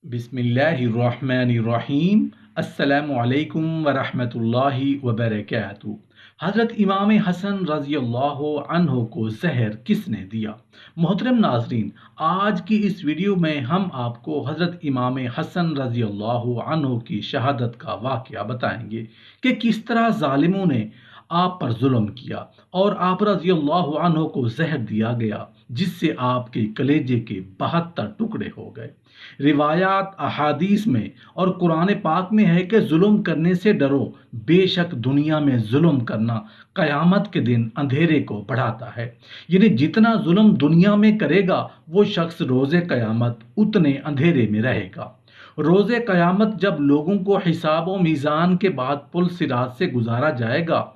बिस्मिल्लाहिर्रहमानिर्रहीम। अस्सलामु अलैकुम वरहमतुल्लाहि वबरकातुहू। हज़रत इमाम हसन रज़ी अल्लाह अन्हो को जहर किसने दिया? मोहतरम नाजरीन, आज की इस वीडियो में हम आपको हज़रत इमाम हसन रज़ी अल्लाह अन्हो की शहादत का वाक़या बताएंगे कि किस तरह ज़ालिमों ने आप पर जुल्म किया और आप रज़ी अल्लाह अन्हो को जहर दिया गया, जिससे आपके कलेजे के 72 टुकड़े हो गए। रिवायात अहादीस में और कुरान पाक में है कि जुल्म करने से डरो, बेशक दुनिया में जुल्म करना कयामत के दिन अंधेरे को बढ़ाता है। यानी जितना जुल्म दुनिया में करेगा वो शख्स रोज़े कयामत उतने अंधेरे में रहेगा। रोज़े कयामत जब लोगों को हिसाब व मीज़ान के बाद पुल सिरात से गुजारा जाएगा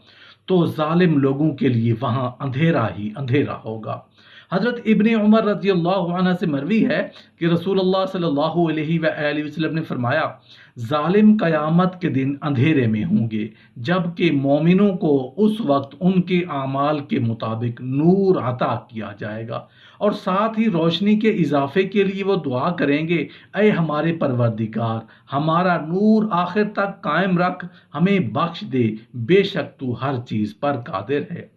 तो जालिम लोगों के लिए वहां अंधेरा ही अंधेरा होगा। हज़रत इब्ने उमर रज़ी अल्लाह अन्हु से मरवी है कि रसूलुल्लाह सल्लल्लाहु अलैहि वसल्लम ने फरमाया, जालिम क़यामत के दिन अंधेरे में होंगे, जबकि मोमिनों को उस वक्त उनके आमाल के मुताबिक नूर अता किया जाएगा और साथ ही रोशनी के इजाफे के लिए वो दुआ करेंगे, ऐ हमारे परवरदिगार, हमारा नूर आखिर तक कायम रख, हमें बख्श दे, बेशक तू हर चीज़ पर कादिर है।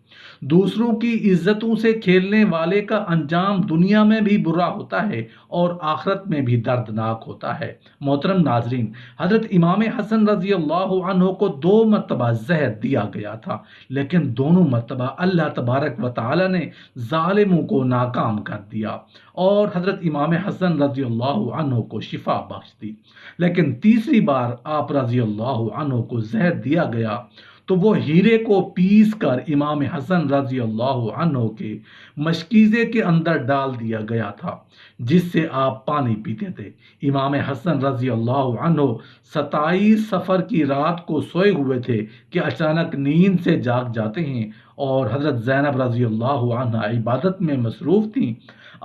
दूसरों की इज्जतों से खेलने वाले का अंजाम दुनिया में भी बुरा होता है और आखिरत में भी दर्दनाक होता है। मोहतरम नाजरीन, हजरत इमाम हसन रजी अल्लाह अन्हु को 2 मरतबा जहर दिया गया था, लेकिन दोनों मरतबा अल्लाह तबारक व तआला ने जालिमों को नाकाम कर दिया और हजरत इमाम हसन रजी अल्लाह अन्हु को शिफा बख्श दी। लेकिन तीसरी बार आप रजी अल्लाह अन्हु को जहर दिया गया तो वो हीरे को पीस कर इमाम हसन रजी अल्लाह अन्हु के मशकीज़े के अंदर डाल दिया गया था, जिससे आप पानी पीते थे। इमाम हसन रजी अल्लाह अन्हु 27 सफ़र की रात को सोए हुए थे कि अचानक नींद से जाग जाते हैं और हज़रत ज़ैनब रजी अल्लाह अन्हा इबादत में मसरूफ़ थीं।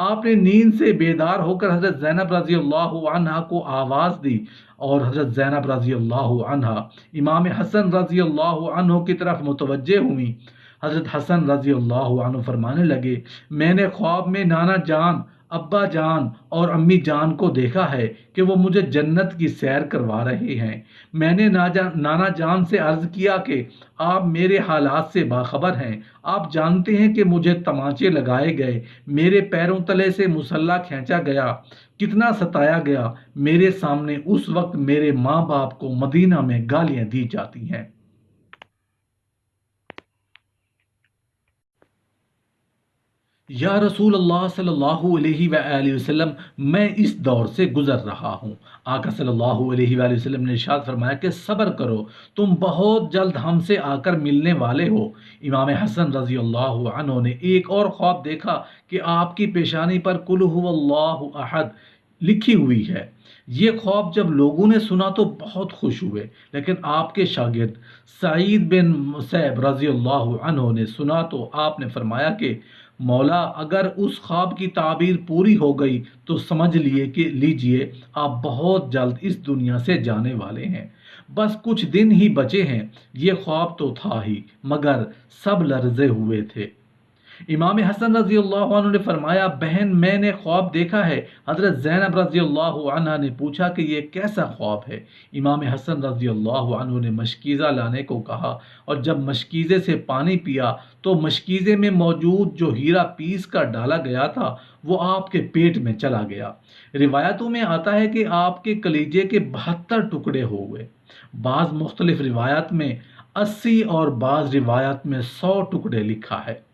आपने नींद से बेदार होकर हज़रत ज़ैनब रजी अल्लाह अन्हा को आवाज़ दी और हज़रत ज़ैनब रजी अल्लाह अन्हा इमाम हसन रजी अल्लाह अन्हु की तरफ मुतवज्जे हुई। हज़रत हसन रजी अल्लाह अन्हु फरमाने लगे, मैंने ख्वाब में नाना जान, अब्बा जान और अम्मी जान को देखा है कि वो मुझे जन्नत की सैर करवा रहे हैं। मैंने नाना जान से अर्ज़ किया कि आप मेरे हालात से बाखबर हैं, आप जानते हैं कि मुझे तमाचे लगाए गए, मेरे पैरों तले से मुसल्ला खींचा गया, कितना सताया गया। मेरे सामने उस वक्त मेरे माँ बाप को मदीना में गालियाँ दी जाती हैं। या रसूल अल्लाह सल्लल्लाहु अलैहि वसल्लम, मैं इस दौर से गुजर रहा हूँ। आका सल्लल्लाहु अलैहि वसल्लम ने इरशाद फरमाया कि सब्र करो, तुम बहुत जल्द हमसे आकर मिलने वाले हो। इमाम हसन रजी अल्लाह अन्हु ने एक और ख्वाब देखा कि आपकी पेशानी पर कुल हुवल्लाहु अहद लिखी हुई है। ये ख्वाब जब लोगों ने सुना तो बहुत खुश हुए, लेकिन आपके शागिर्द सईद बिन मुसैब रजी अल्लाह अन्हु ने सुना तो आपने फरमाया कि मौला, अगर उस ख्वाब की ताबीर पूरी हो गई तो समझ लीजिए आप बहुत जल्द इस दुनिया से जाने वाले हैं। बस कुछ दिन ही बचे हैं। ये ख्वाब तो था ही, मगर सब लर्जे हुए थे। इमाम हसन रजी अल्लाह अन्हु ने फरमाया, बहन, मैंने ख्वाब देखा है। हज़रत ज़ैनब रजी अल्लाह अन्हा ने पूछा कि ये कैसा ख्वाब है? इमाम हसन रजी अल्लाह अन्हु ने मशकीज़ा लाने को कहा और जब मशकीज़े से पानी पिया तो मशकीज़े में मौजूद जो हीरा पीस कर डाला गया था वो आपके पेट में चला गया। रिवायतों में आता है कि आपके कलीजे के 72 टुकड़े हो गए। बाज़ मुख्तलिफ रिवायत में 80 और बाज़ रिवायत में 100 टुकड़े लिखा है।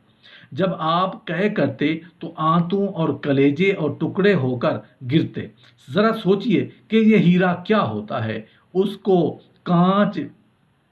जब आप कह करते तो आंतों और कलेजे और टुकड़े होकर गिरते। जरा सोचिए कि यह हीरा क्या होता है। उसको कांच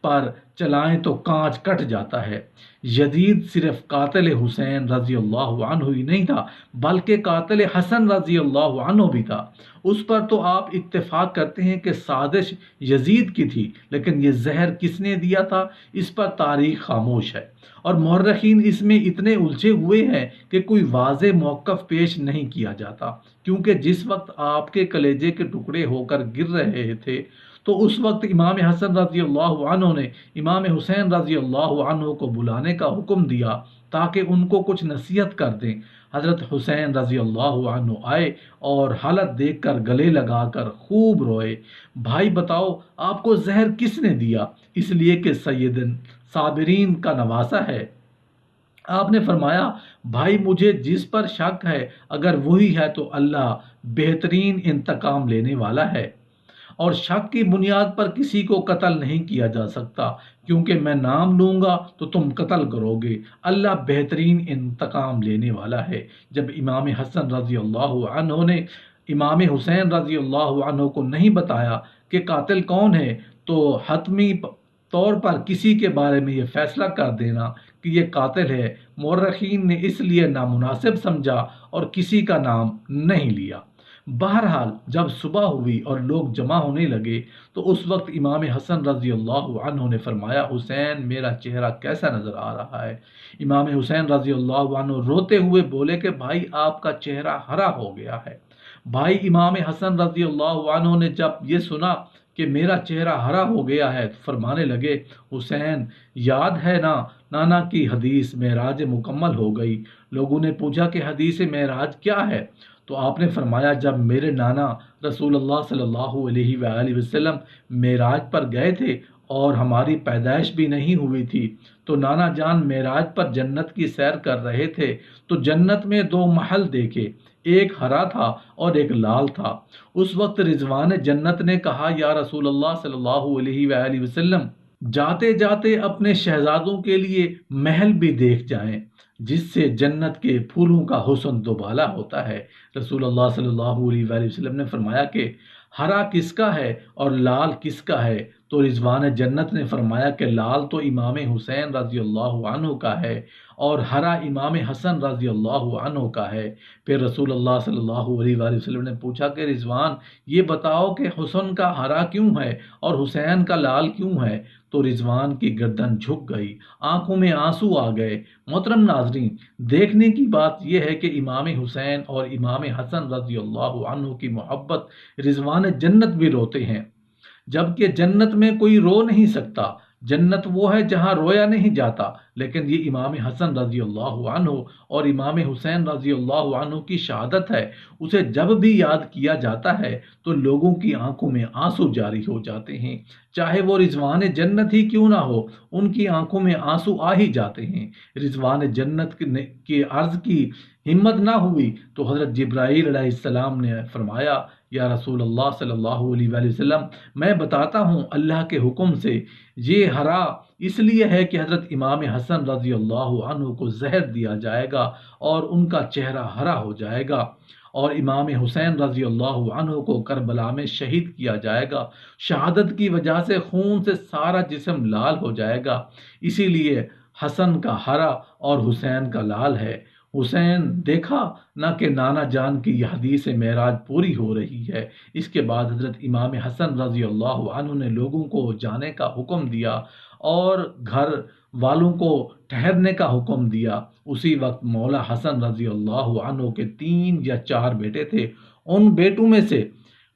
पर चलाएं तो कांच कट जाता है। यजीद सिर्फ कातिल हुसैन रजी अल्लाह अन्हु ही नहीं था, बल्कि कातिल हसन रजी अल्लाह अन्हु भी था। उस पर तो आप इत्तेफाक करते हैं कि साजिश यजीद की थी, लेकिन ये जहर किसने दिया था, इस पर तारीख खामोश है और मौर्रखीन इसमें इतने उलझे हुए हैं कि कोई वाज़े मौक़िफ़ पेश नहीं किया जाता। क्योंकि जिस वक्त आपके कलेजे के टुकड़े होकर गिर रहे थे तो उस वक्त इमाम हसन रजी अल्लाह अन्हु ने इमाम हुसैन रजी अल्लाह अन्हु को बुलाने का हुक्म दिया ताकि उनको कुछ नसीहत कर दें। حضرت حسین رضی اللہ عنہ آئے اور حالت دیکھ کر گلے لگا کر خوب روئے۔ بھائی بتاؤ آپ کو زہر کس نے دیا؟ اس لیے کہ سید صابرین کا نواسا ہے۔ آپ نے فرمایا بھائی مجھے جس پر شک ہے اگر وہی ہے تو اللہ بہترین انتقام لینے والا ہے، اور شک کی بنیاد پر کسی کو قتل نہیں کیا جا سکتا، کیونکہ میں نام لوں گا تو تم قتل کرو گے، اللہ بہترین انتقام لینے والا ہے۔ جب امام حسن رضی اللہ عنہ نے امام حسین رضی اللہ عنہ کو نہیں بتایا کہ قاتل کون ہے، تو حتمی طور پر کسی کے بارے میں یہ فیصلہ کر دینا کہ یہ قاتل ہے، مورخین نے اس لیے نامناسب سمجھا اور کسی کا نام نہیں لیا۔ بہرحال جب صبح ہوئی اور لوگ جمع ہونے لگے تو اس وقت امام حسن رضی اللہ عنہ نے فرمایا حسین میرا چہرہ کیسا نظر آ رہا ہے؟ امام حسین رضی اللہ عنہ روتے ہوئے بولے کہ بھائی آپ کا چہرہ ہرا ہو گیا ہے۔ بھائی امام حسن رضی اللہ عنہ نے جب یہ سنا کہ میرا چہرہ ہرا ہو گیا ہے تو فرمانے لگے حسین یاد ہے نا نانا کی حدیث معراج مکمل ہو گئی۔ لوگوں نے پوچھا کہ حدیث معراج کیا ہے؟ تو آپ نے فرمایا جب میرے نانا رسول اللہ صلی اللہ علیہ وآلہ وسلم معراج پر گئے تھے اور ہماری پیدائش بھی نہیں ہوئی تھی تو نانا جان معراج پر جنت کی سیر کر رہے تھے تو جنت میں دو محل دیکھے، ایک ہرا تھا اور ایک لال تھا۔ اس وقت رضوان جنت نے کہا یا رسول اللہ صلی اللہ علیہ وآلہ وسلم جاتے جاتے اپنے شہزادوں کے لیے محل بھی دیکھ جائیں جس سے جنت کے پھولوں کا حسن دوبالا ہوتا ہے۔ رسول اللہ صلی اللہ علیہ وآلہ وسلم نے فرمایا کہ ہرا کس کا ہے اور لال کس کا ہے؟ تو رضوان جنت نے فرمایا کہ لال تو امام حسین رضی اللہ عنہ کا ہے اور ہرا امام حسن رضی اللہ عنہ کا ہے۔ پھر رسول اللہ صلی اللہ علیہ وآلہ وسلم نے پوچھا کہ رضوان یہ بتاؤ کہ حسن کا ہرا کیوں ہے اور حسین کا لال کیوں ہے؟ تو رضوان کی گردن جھک گئی، آنکھوں میں آنسو آ گئے۔ محترم ناظرین، دیکھنے کی بات یہ ہے کہ امام حسین اور امام حسن رضی اللہ عنہ کی محبت رضوان جنت بھی روتے ہیں، جبکہ جنت میں کوئی رو نہیں سکتا، جنت وہ ہے جہاں رویا نہیں جاتا، لیکن یہ امام حسن رضی اللہ عنہ اور امام حسین رضی اللہ عنہ کی شہادت ہے، اسے جب بھی یاد کیا جاتا ہے تو لوگوں کی آنکھوں میں آنسو جاری ہو جاتے ہیں، چاہے وہ رضوان جنت ہی کیوں نہ ہو، ان کی آنکھوں میں آنسو آ ہی جاتے ہیں۔ رضوان جنت کی عرض کی ہمت نہ ہوئی تو حضرت جبرائیل علیہ السلام نے فرمایا یا رسول اللہ صلی اللہ علیہ وآلہ وسلم میں بتاتا ہوں اللہ کے حکم سے، یہ ہرا اس لیے ہے کہ حضرت امام حسن رضی اللہ عنہ کو زہر دیا جائے گا اور ان کا چہرہ ہرا ہو جائے گا، اور امام حسین رضی اللہ عنہ کو کربلا میں شہید کیا جائے گا، شہادت کی وجہ سے خون سے سارا جسم لال ہو جائے گا، اسی لیے حسن کا ہرا اور حسین کا لال ہے۔ حسین دیکھا نہ کہ نانا جان کی یہ حدیث معراج پوری ہو رہی ہے۔ اس کے بعد حضرت امام حسن رضی اللہ عنہ نے لوگوں کو جانے کا حکم دیا اور گھر والوں کو ٹھہرنے کا حکم دیا۔ اسی وقت مولا حسن رضی اللہ عنہ کے 3 یا 4 بیٹے تھے، ان بیٹوں میں سے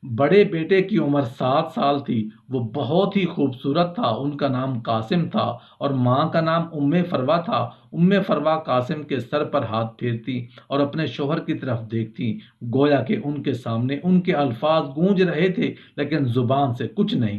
بڑے بیٹے کی عمر 7 سال تھی، وہ بہت ہی خوبصورت تھا، ان کا نام قاسم تھا اور ماں کا نام فروا تھا۔ فروا قاسم کے سر پر ہاتھ پھیرتی اور اپنے شوہر کی طرف دیکھتی، گویا کہ ان کے سامنے ان کے الفاظ گونج رہے تھے لیکن زبان سے کچھ نہیں